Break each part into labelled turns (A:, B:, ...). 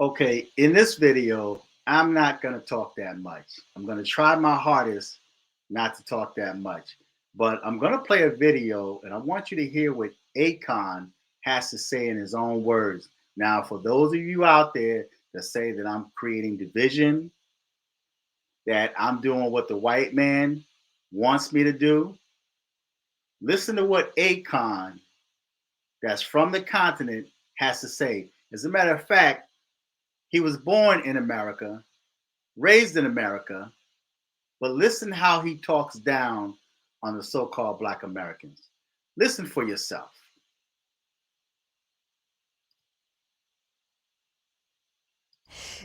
A: Okay, in this video, I'm not going to talk that much. I'm going to try my hardest not to talk that much. But I'm going to play a video and I want you to hear what Akon has to say in his own words. Now, for those of you out there that say that I'm creating division, that I'm doing what the white man wants me to do, listen to what Akon, that's from the continent, has to say. As a matter of fact, he was born in America, raised in America, but listen how he talks down on the so-called Black Americans. Listen for yourself.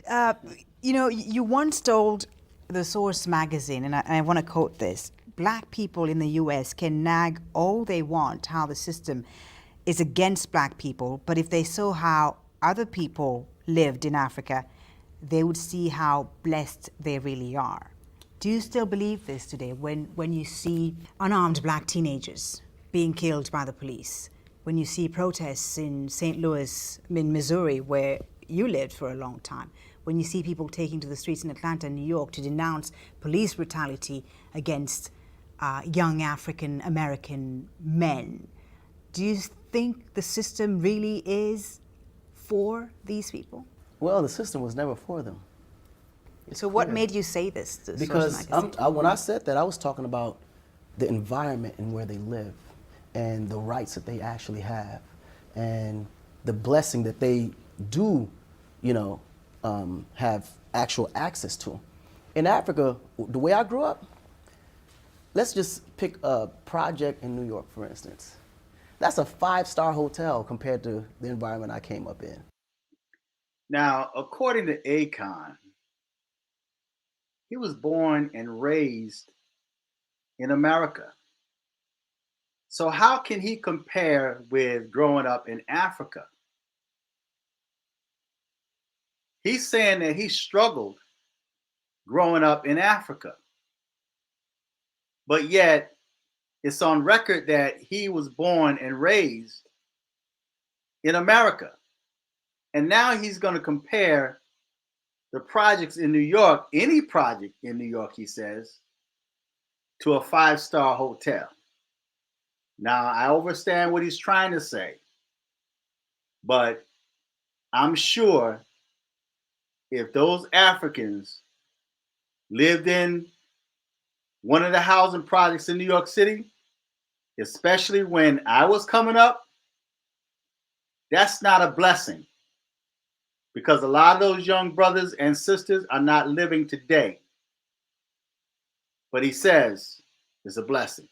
B: Uh, you once told the Source magazine, and I want to quote this: Black people in the U.S. can nag all they want how the system is against black people, but if they saw how other people lived in Africa, they would see how blessed they really are. Do you still believe this today when you see unarmed black teenagers being killed by the police? When you see protests in St. Louis, in Missouri, where you lived for a long time? When you see people taking to the streets in Atlanta and New York to denounce police brutality against young African American men? Do you think the system really is for these people?
C: Well, the system was never for them. It's
B: So what
C: clear.
B: made you say this to Source
C: Because
B: magazine?
C: when I said that, I was talking about the environment and where they live and the rights that they actually have and the blessing that they do, have actual access to. In Africa, the way I grew up, let's just pick a project in New York, for instance. That's a 5-star hotel compared to the environment I came up in.
A: Now, according to Akon, he was born and raised in America. So how can he compare with growing up in Africa? He's saying that he struggled growing up in Africa. But yet, it's on record that he was born and raised in America. And now he's going to compare the projects in New York, any project in New York, he says, to a 5-star hotel. Now, I understand what he's trying to say, but I'm sure if those Africans lived in one of the housing projects in New York City, especially when I was coming up, that's not a blessing because a lot of those young brothers and sisters are not living today. But he says it's a blessing.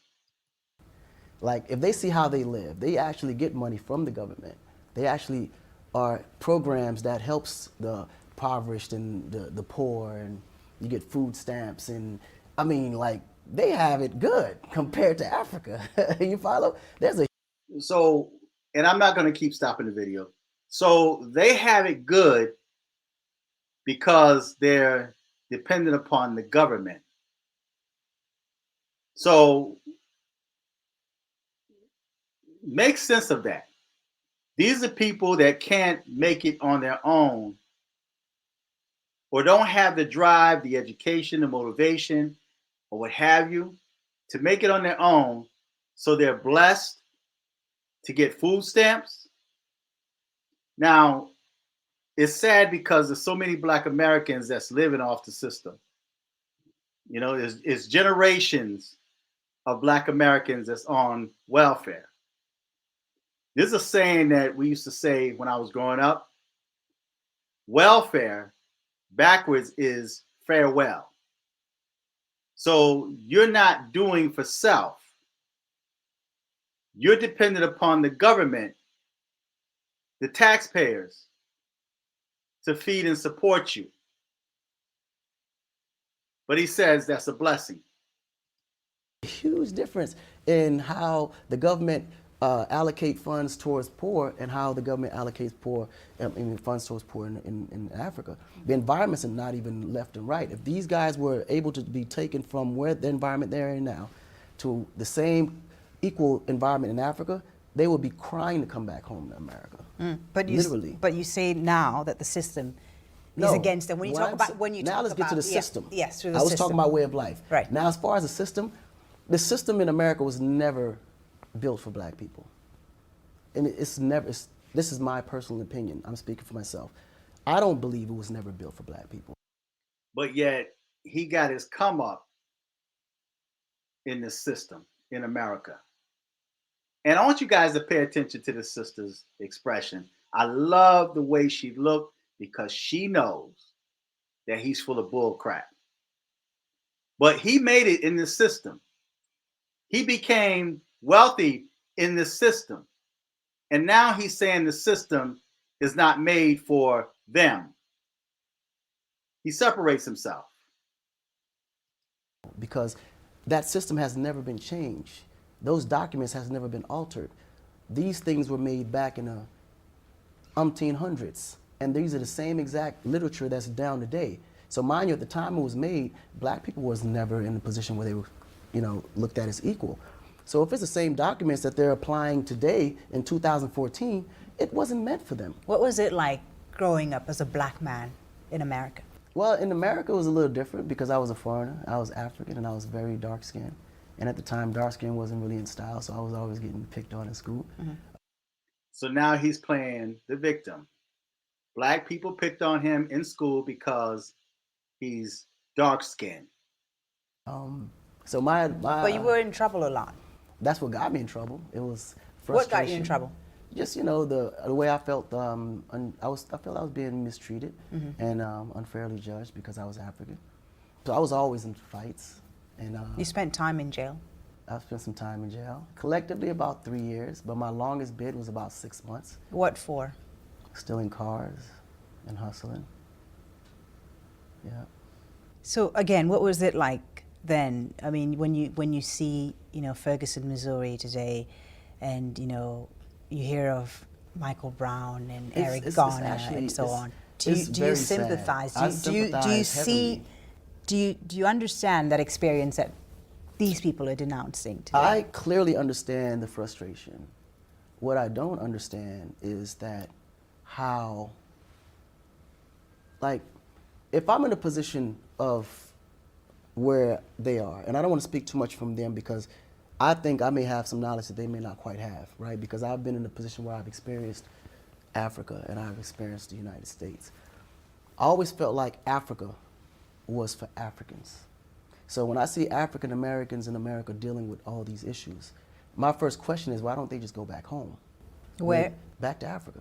C: Like, if they see how they live, they actually get money from the government. They actually are programs that helps the impoverished and the poor, and you get food stamps. And I mean, like, they have it good compared to Africa. You follow? There's a
A: So, and I'm not going to keep stopping the video. So they have it good because they're dependent upon the government. So make sense of that. These are people that can't make it on their own or don't have the drive, the education, the motivation, or what have you to make it on their own. So they're blessed to get food stamps. Now, it's sad because there's so many Black Americans that's living off the system. You know, it's generations of Black Americans that's on welfare. There's a saying that we used to say when I was growing up: welfare backwards is farewell. So you're not doing for self. You're dependent upon the government, the taxpayers, to feed and support you. But he says that's a blessing.
C: huge difference in how the government allocate funds towards poor and how the government allocates funds towards poor in Africa. The environments are not even left and right. If these guys were able to be taken from where the environment they're in now to the same equal environment in Africa, they would be crying to come back home to America.
B: But
C: Literally.
B: but you say now that the system is
C: No.
B: against them. When you
C: What
B: talk
C: I'm
B: about,
C: sa-
B: when you
C: now
B: talk
C: let's
B: about,
C: get to the
B: yeah,
C: system.
B: yes, through the
C: I was
B: system.
C: talking about way of life.
B: Right.
C: Now, as far as the system in America was never built for black people. And it's never, this is my personal opinion. I'm speaking for myself. I don't believe it was never built for black people.
A: But yet he got his come up in the system in America. And I want you guys to pay attention to the sister's expression. I love the way she looked because she knows that he's full of bull crap. But he made it in the system. He became wealthy in the system. And now he's saying the system is not made for them. He separates himself.
C: Because that system has never been changed. Those documents has never been altered. These things were made back in the umpteen hundreds, and these are the same exact literature that's down today. So mind you, at the time it was made, black people was never in a position where they were, looked at as equal. So if it's the same documents that they're applying today in 2014, it wasn't meant for them.
B: What was it like growing up as a black man in America?
C: Well, in America it was a little different because I was a foreigner. I was African and I was very dark skinned. And at the time, dark skin wasn't really in style, so I was always getting picked on in school.
B: Mm-hmm.
A: So now he's playing the victim. Black people picked on him in school because he's dark skinned.
C: So my
B: But you were in trouble a lot.
C: that's what got me in trouble. It was frustration.
B: What got you in trouble?
C: Just the way I felt. I felt I was being mistreated and unfairly judged because I was African. So I was always in fights, and
B: You spent time in jail.
C: I spent some time in jail. Collectively about 3 years, but my longest bid was about 6 months.
B: What for?
C: Stealing cars and hustling. Yeah.
B: So again, what was it like then? I mean, when you see Ferguson, Missouri today, and you hear of Michael Brown and Eric Garner and so on. Do you sympathize? Do you see? Do you understand that experience that these people are denouncing today?
C: I clearly understand the frustration. What I don't understand is that how, like, if I'm in a position of where they are, and I don't want to speak too much from them because I think I may have some knowledge that they may not quite have, right? Because I've been in a position where I've experienced Africa and I've experienced the United States. I always felt like Africa was for Africans. So when I see African Americans in America dealing with all these issues, my first question is, why don't they just go back home?
B: Where?
C: Back to Africa.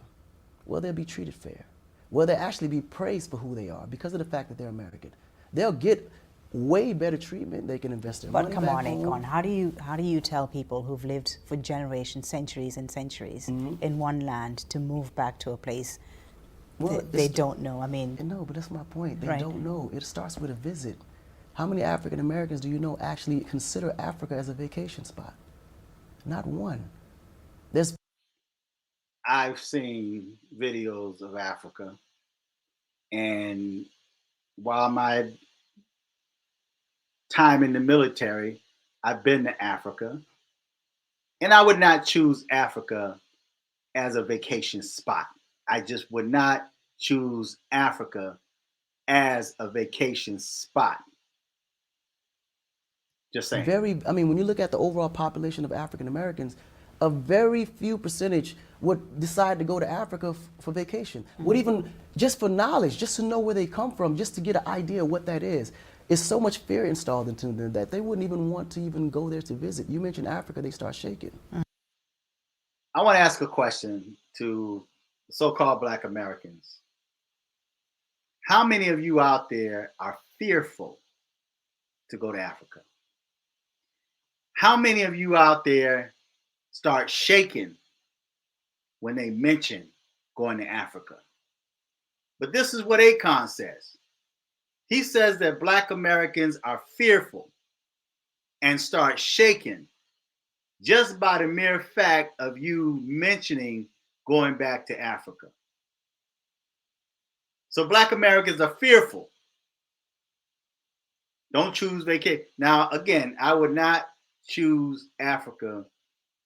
C: Will they be treated fair? Will they actually be praised for who they are because of the fact that they're American? They'll get way better treatment. They can invest their money
B: But come
C: back
B: on,
C: home.
B: Akon, how do you tell people who've lived for generations, centuries and centuries in one land to move back to a place that they don't know? I mean,
C: no, but that's my point. They
B: Right.
C: don't know. It starts with a visit. How many African Americans do you know actually consider Africa as a vacation spot? Not one. There's
A: I've seen videos of Africa, and while my time in the military, I've been to Africa, and I would not choose Africa as a vacation spot. I just would not choose Africa as a vacation spot. Just saying.
C: when you look at the overall population of African Americans, a very few percentage would decide to go to Africa for vacation. Would even, just for knowledge, just to know where they come from, just to get an idea of what that is. It's so much fear installed into them that they wouldn't even want to even go there to visit. You mentioned Africa, they start shaking.
A: I want to ask a question to so-called Black Americans. How many of you out there are fearful to go to Africa? How many of you out there start shaking when they mention going to Africa? But this is what Akon says. He says that Black Americans are fearful and start shaking just by the mere fact of you mentioning going back to Africa. So Black Americans are fearful. Don't choose vacation. Now, again, I would not choose Africa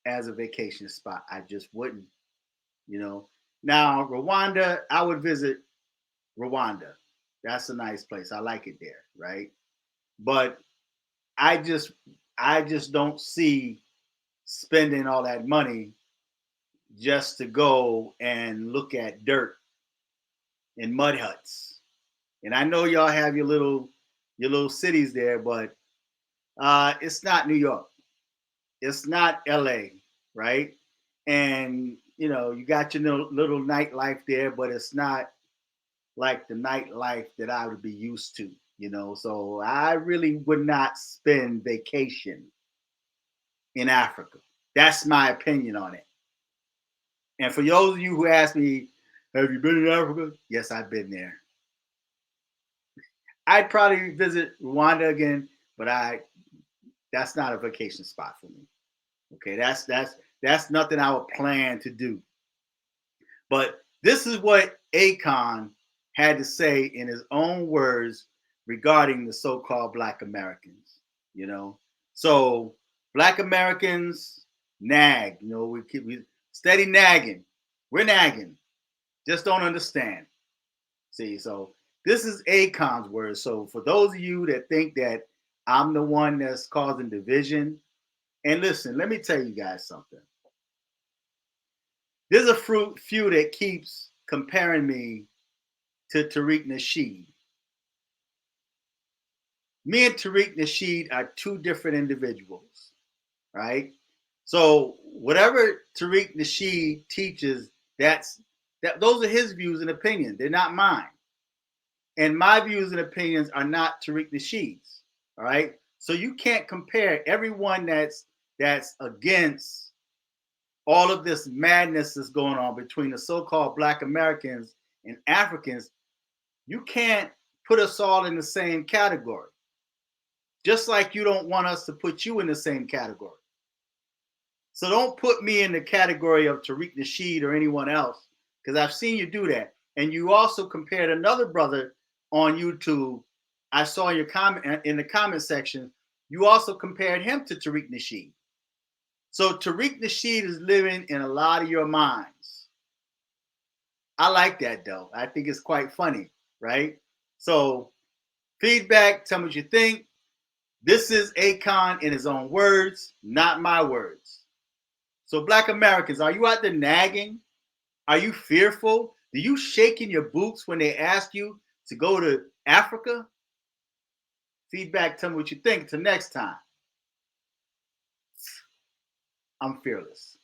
A: as a vacation spot. I just wouldn't, Now, Rwanda, I would visit Rwanda. That's a nice place. I like it there, right? But I just I just don't see spending all that money just to go and look at dirt and mud huts. And I know y'all have your little cities there, but it's not New York. It's not LA, right? And you know, you got your little nightlife there, but it's not like the nightlife that I would be used to, you know. So I really would not spend vacation in Africa. That's my opinion on it. And for those of you who ask me, have you been in Africa? Yes, I've been there. I'd probably visit Rwanda again, but I that's not a vacation spot for me. Okay, that's nothing I would plan to do. But this is what Akon had to say in his own words regarding the so-called Black Americans. You know, so Black Americans nag. You know, we steady nagging. We're nagging. Just don't understand. See, so this is Akon's words. So for those of you that think that I'm the one that's causing division, and listen, let me tell you guys something. There's a few that keeps comparing me to Tariq Nasheed. Me and Tariq Nasheed are two different individuals, right? So whatever Tariq Nasheed teaches, those are his views and opinions. They're not mine. And my views and opinions are not Tariq Nasheed's. All right. So you can't compare everyone that's against all of this madness that's going on between the so-called Black Americans and Africans. You can't put us all in the same category. Just like you don't want us to put you in the same category. So don't put me in the category of Tariq Nasheed or anyone else, because I've seen you do that. And you also compared another brother on YouTube. I saw your comment in the comment section. You also compared him to Tariq Nasheed. So Tariq Nasheed is living in a lot of your minds. I like that though. I think it's quite funny, right? So feedback, tell me what you think. This is Akon in his own words, not my words. So Black Americans, are you out there nagging? Are you fearful? Do you shake in your boots when they ask you to go to Africa? Feedback, tell me what you think. Till next time, I'm fearless.